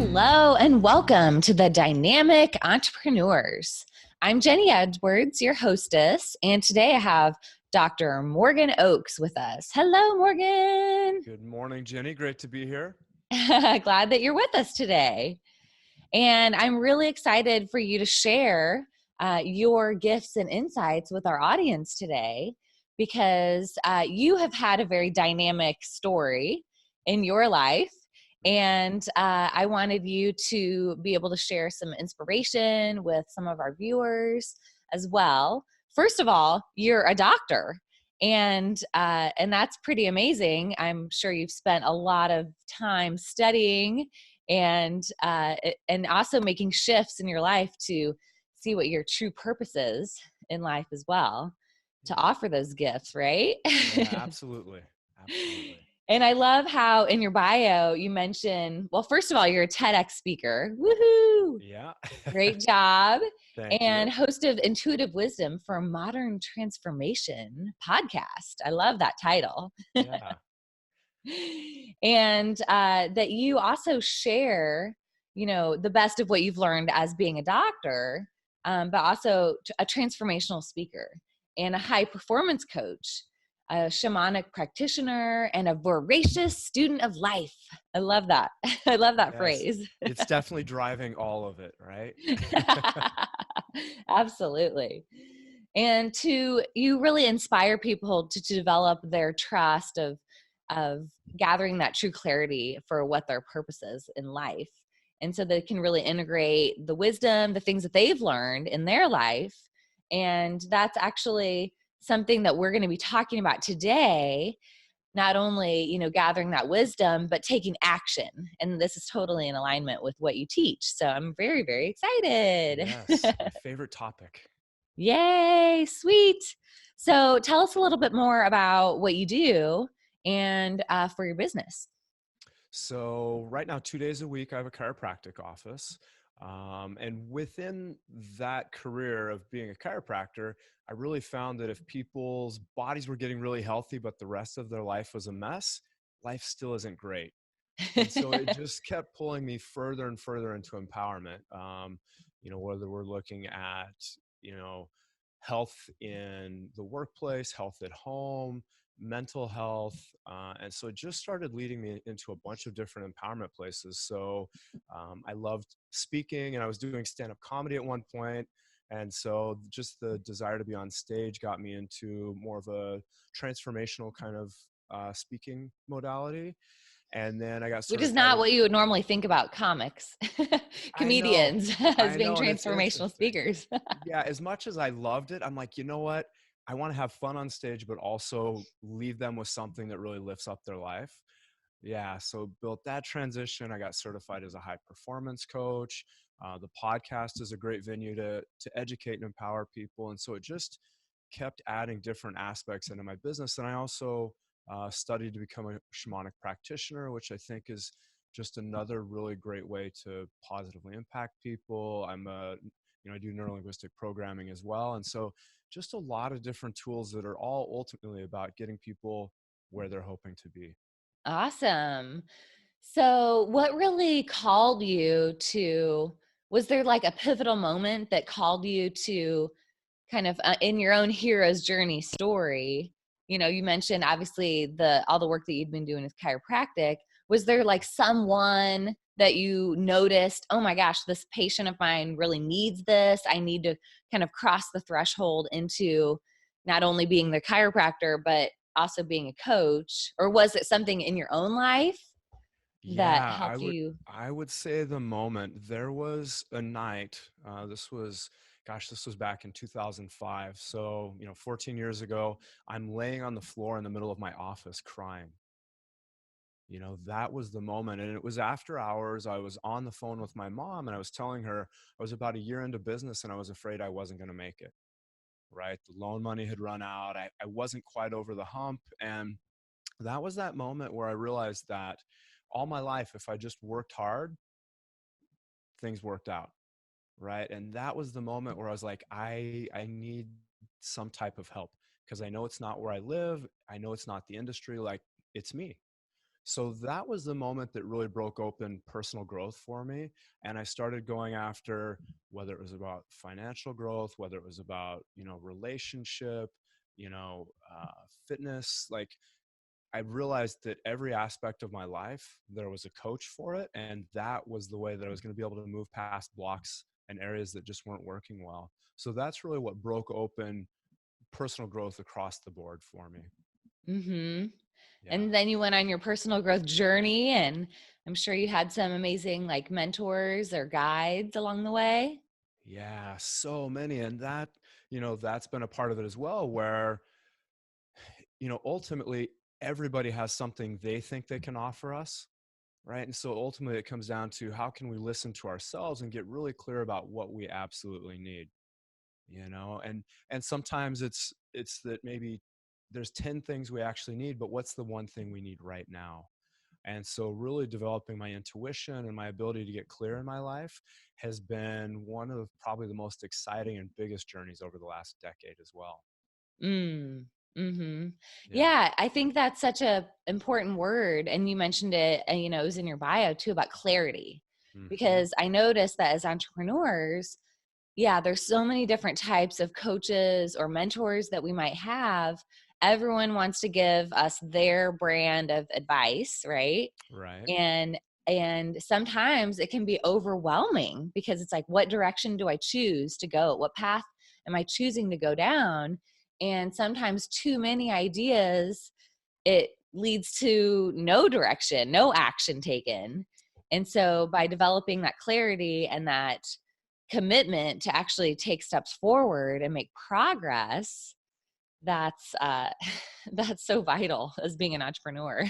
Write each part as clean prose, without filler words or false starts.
Hello and welcome to the Dynamic Entrepreneurs. I'm Jenny Edwards, your hostess, and today I have Dr. Morgan Oakes with us. Hello, Morgan. Good morning, Jenny. Great to be here. Glad that you're with us today. And I'm really excited for you to share your gifts and insights with our audience today because you have had a very dynamic story in your life. And I wanted you to be able to share some inspiration with some of our viewers as well. First of all, you're a doctor, and that's pretty amazing. I'm sure you've spent a lot of time studying and also making shifts in your life to see what your true purpose is in life as well, to Yeah, offer those gifts, right? yeah, absolutely. Absolutely. And I love how in your bio you mention, well, first of all, you're a TEDx speaker. Woohoo! Yeah. Great job. Thank And you. host of Intuitive Wisdom for Modern Transformation podcast. I love that title. Yeah. And that you also share, the best of what you've learned as being a doctor, but also a transformational speaker and a high performance coach, a shamanic practitioner, and a voracious student of life. I love that. I love that Yes. phrase. It's definitely driving all of it, right? Absolutely. And you really inspire people to develop their trust of gathering that true clarity for what their purpose is in life. And so they can really integrate the wisdom, the things that they've learned in their life. And that's actually something that we're going to be talking about today, not only, gathering that wisdom, but taking action. And this is totally in alignment with what you teach. So I'm very, very excited. Yes, my favorite topic. Yay, sweet. So tell us a little bit more about what you do and for your business. So right now, 2 days a week, I have a chiropractic office. And within that career of being a chiropractor, I really found that if people's bodies were getting really healthy, but the rest of their life was a mess, life still isn't great. And so it just kept pulling me further and further into empowerment. Whether we're looking at, you know, health in the workplace, health at home, mental health. And so it just started leading me into a bunch of different empowerment places. So I loved speaking, and I was doing stand up comedy at one point. And so just the desire to be on stage got me into more of a transformational kind of speaking modality. And then I got Which is certified not as, what you would normally think about comics, I know, comedians as I being know, and it's transformational interesting. speakers. Yeah, as much as I loved it, I'm like, you know what? I want to have fun on stage, but also leave them with something that really lifts up their life. Yeah, so built that transition. I got certified as a high performance coach. The podcast is a great venue to educate and empower people, and so it just kept adding different aspects into my business. And I also studied to become a shamanic practitioner, which I think is just another really great way to positively impact people. I do neurolinguistic programming as well, and so just a lot of different tools that are all ultimately about getting people where they're hoping to be. Awesome. So, what really called you to, was there like a pivotal moment that called you to kind of in your own hero's journey story? You mentioned obviously all the work that you'd been doing with chiropractic. Was there like someone that you noticed, oh my gosh, this patient of mine really needs this? I need to kind of cross the threshold into not only being the chiropractor, but also being a coach? Or was it something in your own life that Yeah, I helped would you? I would say the moment there was a night. This was back in 2005. So 14 years ago. I'm laying on the floor in the middle of my office crying. That was the moment, and it was after hours. I was on the phone with my mom, and I was telling her I was about a year into business, and I was afraid I wasn't going to make it. Right, the loan money had run out. I wasn't quite over the hump, and that was that moment where I realized that all my life, if I just worked hard, things worked out, right? And that was the moment where I was like, I need some type of help, because I know it's not where I live. I know it's not the industry. Like, it's me. So that was the moment that really broke open personal growth for me. And I started going after whether it was about financial growth, whether it was about, relationship, fitness. Like I realized that every aspect of my life, there was a coach for it. And that was the way that I was going to be able to move past blocks and areas that just weren't working well. So that's really what broke open personal growth across the board for me. Mm-hmm. Yeah. And then you went on your personal growth journey, and I'm sure you had some amazing like mentors or guides along the way. Yeah, so many. And that's been a part of it as well, where, ultimately everybody has something they think they can offer us. Right. And so ultimately it comes down to how can we listen to ourselves and get really clear about what we absolutely need, and sometimes it's that maybe there's 10 things we actually need, but what's the one thing we need right now? And so really developing my intuition and my ability to get clear in my life has been one of probably the most exciting and biggest journeys over the last decade as well. Mm. Mm-hmm. Yeah. Yeah, I think that's such a important word. And you mentioned it, and it was in your bio too about clarity. Hmm. Because I noticed that as entrepreneurs, yeah, there's so many different types of coaches or mentors that we might have. Everyone wants to give us their brand of advice, right? Right. And sometimes it can be overwhelming because it's like, what direction do I choose to go? What path am I choosing to go down? And sometimes too many ideas, it leads to no direction, no action taken. And so by developing that clarity and that commitment to actually take steps forward and make progress, that's that's so vital as being an entrepreneur.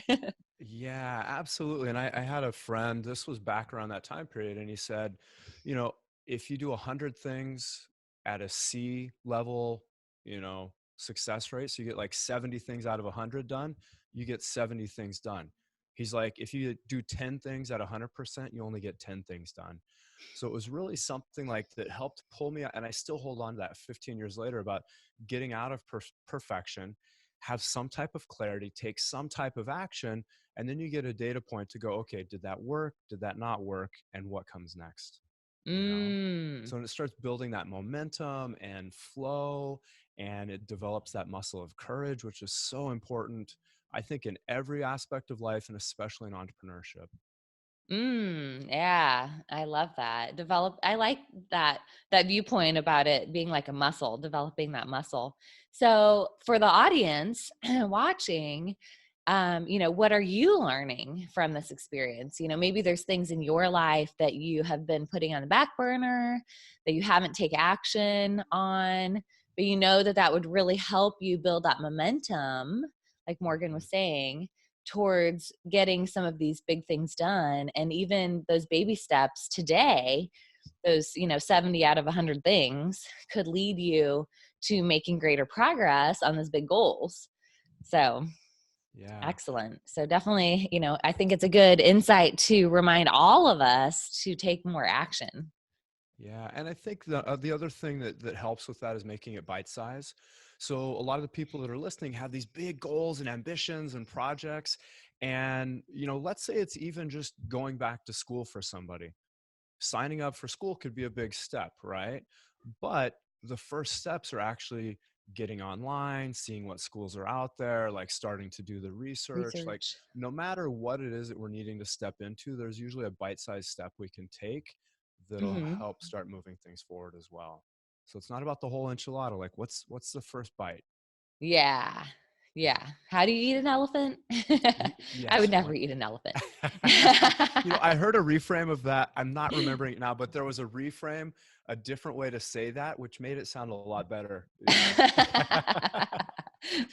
Yeah, absolutely. And I had a friend, this was back around that time period, and he said, you know, if you do 100 things at a C level, success rate, so you get like 70 things out of 100 done, you get 70 things done. He's like, if you do 10 things at 100%, you only get 10 things done. So it was really something like that helped pull me out. And I still hold on to that 15 years later about getting out of perfection, have some type of clarity, take some type of action, and then you get a data point to go, okay, did that work? Did that not work? And what comes next? you know Mm. so when it starts building that momentum and flow, and it develops that muscle of courage, which is so important, I think, in every aspect of life, and especially in entrepreneurship. Yeah, I love that. I like that viewpoint about it being like a muscle, developing that muscle. So for the audience watching, what are you learning from this experience? Maybe there's things in your life that you have been putting on the back burner that you haven't taken action on, but that would really help you build that momentum, like Morgan Mhm. was saying, towards getting some of these big things done. And even those baby steps today, those 70 out of 100 things could lead you to making greater progress on those big goals. So Yeah. excellent. So definitely, I think it's a good insight to remind all of us to take more action. Yeah, and I think the other thing that helps with that is making it bite size. So a lot of the people that are listening have these big goals and ambitions and projects, and let's say it's even just going back to school for somebody. Signing up for school could be a big step, right? But the first steps are actually getting online, seeing what schools are out there, like starting to do the research. Like, Research. no matter what it is that we're needing to step into, there's usually a bite-sized step we can take that'll Hmm. help start moving things forward as well. So it's not about the whole enchilada. Like, what's the first bite? Yeah. Yeah. Yeah. How do you eat an elephant? I would Yes. never eat an elephant. I heard a reframe of that. I'm not remembering it now, but there was a reframe, a different way to say that, which made it sound a lot better.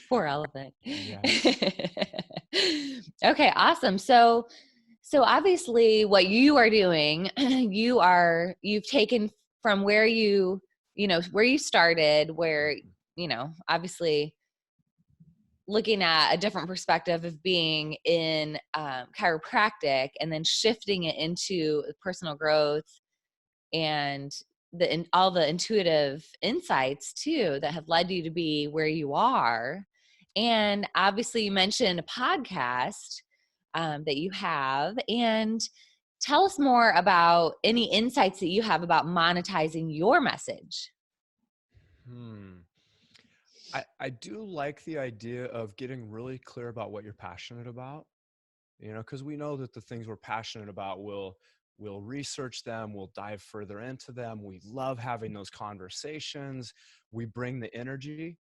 Poor elephant. Yes. Okay, awesome. So obviously what you are doing, you've taken from where you started, where, Mhm. obviously looking at a different perspective of being in chiropractic and then shifting it into personal growth and all the intuitive insights too that have led you to be where you are. And obviously you mentioned a podcast. that you have, and tell us more about any insights that you have about monetizing your message. Hmm. I do like the idea of getting really clear about what you're passionate about, because we know that the things we're passionate about we'll research them, we'll dive further into them. We love having those conversations. We bring the energy,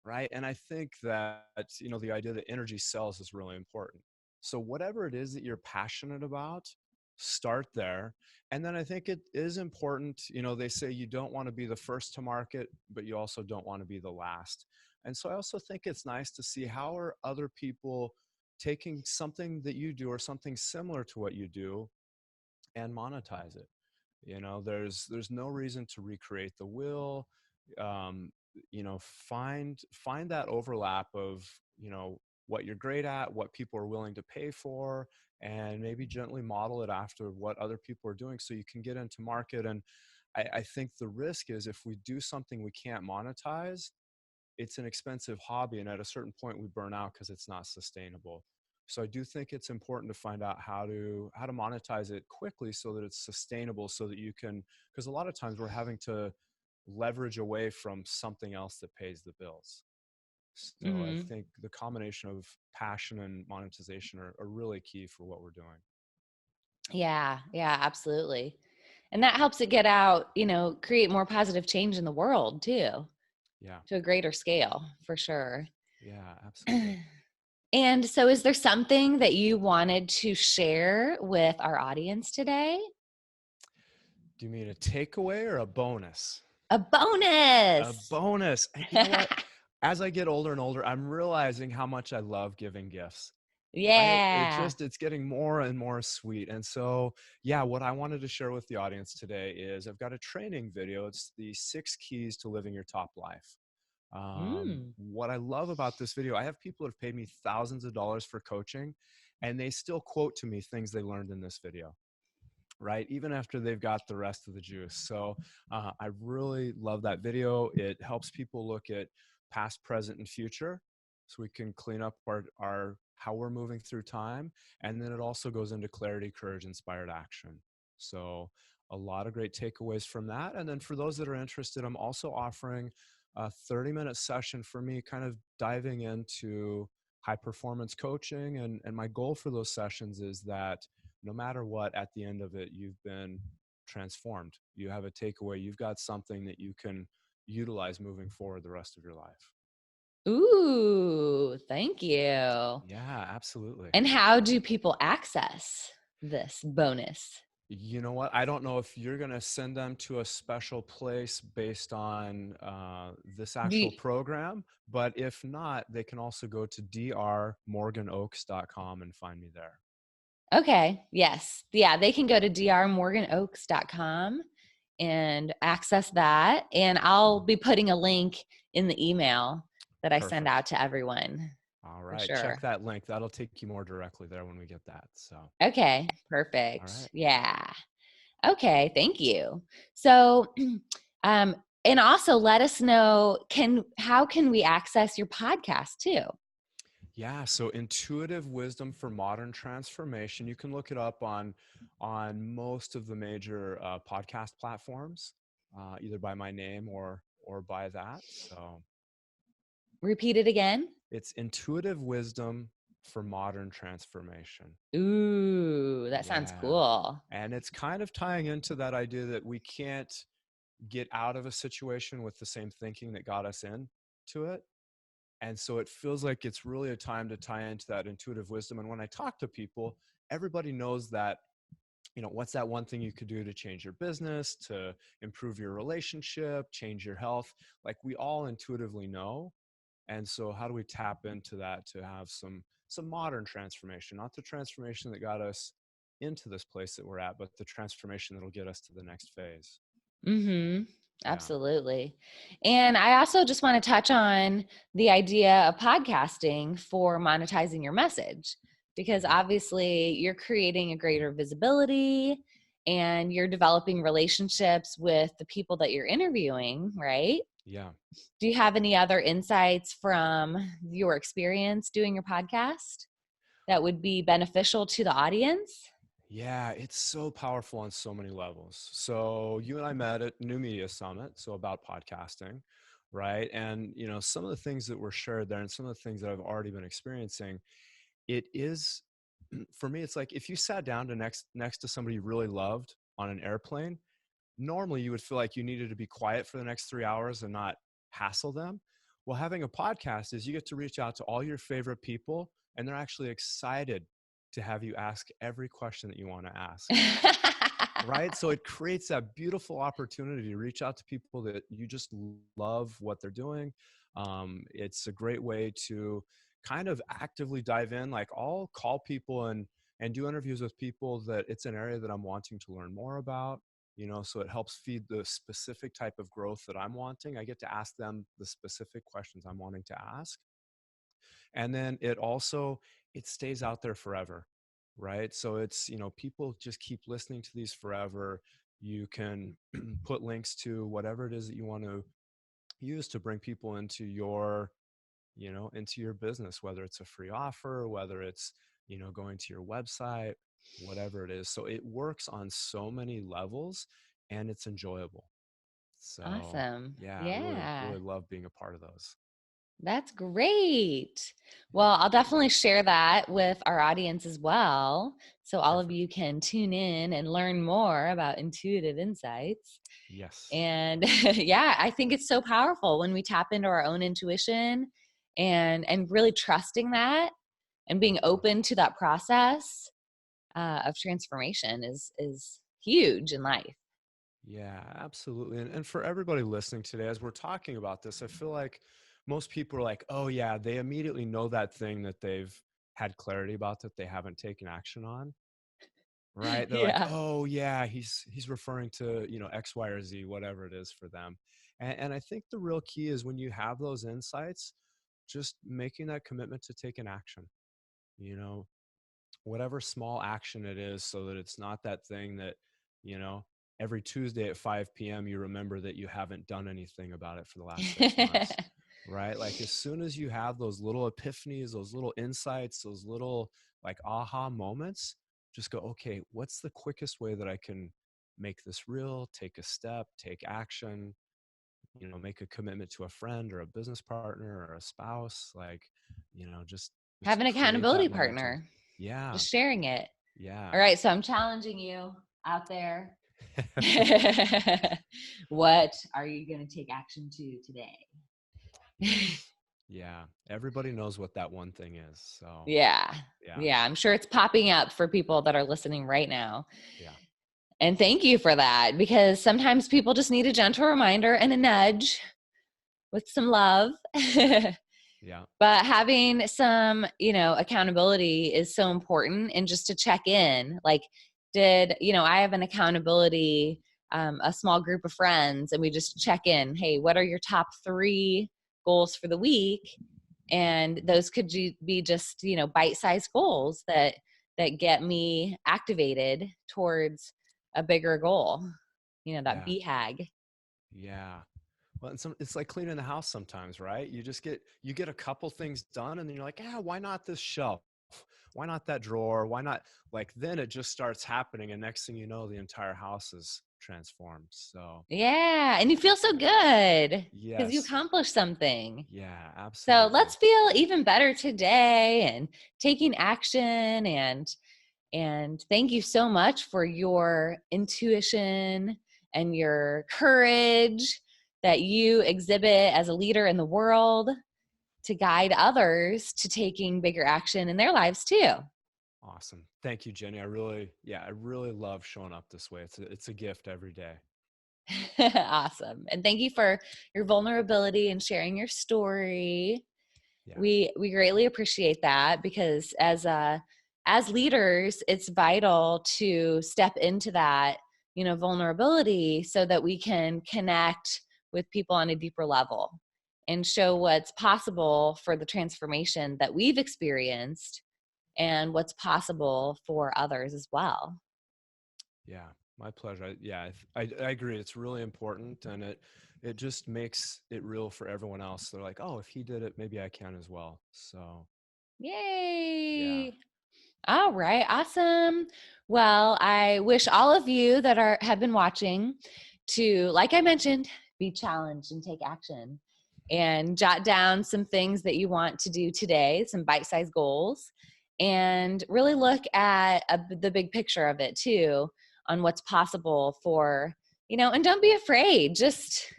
right? And I think that, the idea that energy sells is really important. So whatever it is that you're passionate about, start there. And then I think it is important, they say you don't want to be the first to market, but you also don't want to be the last. And so I also think it's nice to see how are other people taking something that you do or something similar to what you do and monetize it. There's no reason to recreate the wheel. um, find that overlap of what you're great at, what people are willing to pay for, and maybe gently model it after what other people are doing so you can get into market. And I think the risk is if we do something we can't monetize, it's an expensive hobby, and at a certain point we burn out because it's not sustainable. So I do think it's important to find out how to monetize it quickly so that it's sustainable, so that you can, because a lot of times we're having to leverage away from something else that pays the bills. So I Mm-hmm. think the combination of passion and monetization are really key for what we're doing. Yeah, yeah, absolutely. And that helps it get out, create more positive change in the world too, Yeah, to a greater scale, for sure. yeah, absolutely. And so, is there something that you wanted to share with our audience today? Do you mean a takeaway or a bonus? A A bonus. bonus. And you know what? As I get older and older, I'm realizing how much I love giving gifts. Right? Yeah. It's getting more and more sweet. And so, yeah, what I wanted to share with the audience today is I've got a training video. It's the 6 keys to living your top life. Mm. What I love about this video, I have people that have paid me thousands of dollars for coaching, and they still quote to me things they learned in this video, right? Even after they've got the rest of the juice. So I really love that video. It helps people look at past, present, and future, so we can clean up our how we're moving through time. And then it also goes into clarity, courage, inspired action. So a lot of great takeaways from that. And then for those that are interested, I'm also offering a 30-minute session for me, kind of diving into high performance coaching. And my goal for those sessions is that no matter what, at the end of it, you've been transformed. You have a takeaway. You've got something that you can utilize moving forward the rest of your life. Ooh, thank you. Yeah, absolutely. And how do people access this bonus? You know what? I don't know if you're going to send them to a special place based on this Do actual you, program, but if not, they can also go to drmorganoaks.com and find me there. okay, yes. Yeah, they can go to drmorganoaks.com and access that. And I'll be putting a link in the email that I send Perfect. out to everyone All for right. Check sure. that link. That'll take you more directly there when we get that. So, Okay, all perfect. right. Yeah. Okay, thank you. So, um, and also let us know, how can we access your podcast too? Yeah, so Intuitive Wisdom for Modern Transformation. You can look it up on most of the major podcast platforms, either by my name or by that. So Repeat it again. it's Intuitive Wisdom for Modern Transformation. Ooh, that sounds Yeah, cool. and it's kind of tying into that idea that we can't get out of a situation with the same thinking that got us into it. And so it feels like it's really a time to tie into that intuitive wisdom. And when I talk to people, everybody knows that, what's that one thing you could do to change your business, to improve your relationship, change your health? Like we all intuitively know. And so how do we tap into that to have some modern transformation, not the transformation that got us into this place that we're at, but the transformation that'll get us to the next phase. Mm-hmm. Yeah. Absolutely. And I also just want to touch on the idea of podcasting for monetizing your message, because Mm-hmm. obviously you're creating a greater visibility and you're developing relationships with the people that you're interviewing, right? Yeah. Do you have any other insights from your experience doing your podcast? that would be beneficial to the audience? Yeah, it's so powerful on so many levels. So you and I met at New Media Summit, so about podcasting, right? And some of the things that were shared there and some of the things that I've already been experiencing, it is for me, it's like if you sat down to next to somebody you really loved on an airplane, normally you would feel like you needed to be quiet for the next 3 hours and not hassle them. Well, having a podcast is you get to reach out to all your favorite people and they're actually excited to have you ask every question that you want to ask. Right? So it creates that beautiful opportunity to reach out to people that you just love what they're doing. It's a great way to kind of actively dive in. Like I'll call people and do interviews with people that it's an area that I'm wanting to learn more about. So it helps feed the specific type of growth that I'm wanting. I get to ask them the specific questions I'm wanting to ask. And then it stays out there forever, right? So it's, people just keep listening to these forever. You can put links to whatever it is that you want to use to bring people into your business, whether it's a free offer, whether it's, going to your website, whatever it is. So it works on so many levels and it's enjoyable. So Awesome. yeah, I really, Yeah. really love being a part of those. That's great. Yeah, Well, I'll definitely share that with our audience as well. So all of perfect. you can tune in and learn more about intuitive insights. Yes. And yeah, I think it's so powerful when we tap into our own intuition and really trusting that and being open to that process of transformation is huge in life. Yeah, absolutely. And for everybody listening today, as we're talking about this, I feel like most people are like, oh, yeah, they immediately know that thing that they've had clarity about that they haven't taken action on. Right. They're like, Yeah. oh, yeah, he's referring to, X, Y, or Z, whatever it is for them. And I think the real key is when you have those insights, just making that commitment to take an action, you know, whatever small action it is, so that it's not that thing that, you know, every Tuesday at 5 p.m. you remember that you haven't done anything about it for the last 6 months, right? Like as soon as you have those little epiphanies, those little insights, those little like aha moments, just go, okay, what's the quickest way that I can make this real, take a step, take action, make a commitment to a friend or a business partner or a spouse, like, just Have an create accountability that momentum. partner, Yeah. just sharing it. Yeah. All right, so I'm challenging you out there. What are you going to take action to today? Yes. Yeah. Everybody knows what that one thing is. So, Yeah. yeah. Yeah, I'm sure it's popping up for people that are listening right now. Yeah. And thank you for that, because sometimes people just need a gentle reminder and a nudge with some love. Yeah. But having some, accountability is so important. And just to check in, like, I have an accountability, a small group of friends, and we just check in. Hey, what are your top 3 goals for the week? And those could be just, bite-sized goals that get me activated towards a bigger goal, that Yeah. BHAG. Yeah. Well, and it's like cleaning the house sometimes, right? You get a couple things done and then you're like, yeah, why not this shelf? Why not that drawer? Why not? Like then it just starts happening. And next thing you know, the entire house is transformed. So, Yeah, and you feel so yeah. good because you Yes. accomplished something. Yeah, So absolutely. let's feel even better today and taking action, and thank you so much for your intuition and your courage that you exhibit as a leader in the world to guide others to taking bigger action in their lives too. Awesome. Thank you, Jenny. I really love showing up this way. It's a gift every day. Awesome. And thank you for your vulnerability and sharing your story. Yeah. We greatly appreciate that, because as leaders, it's vital to step into that, vulnerability, so that we can connect with people on a deeper level and show what's possible for the transformation that we've experienced and what's possible for others as well. Yeah, my pleasure. I agree. It's really important, and it just makes it real for everyone else. They're like, oh, if he did it, maybe I can as well. So, yeah, Yay! All right, awesome. Well, I wish all of you that have been watching to, like I mentioned, be challenged and take action and jot down some things that you want to do today, some bite-sized goals, and really look at the big picture of it too, on what's possible for, and don't be afraid. Just,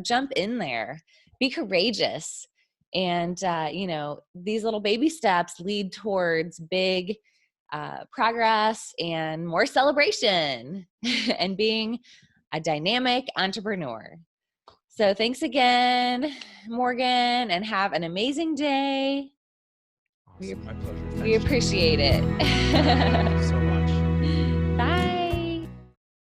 jump in there. Be courageous. And, these little baby steps lead towards big progress and more celebration and being a dynamic entrepreneur. So thanks again, Morgan, and have an amazing day. Awesome. My pleasure. We appreciate it. Thank you so much.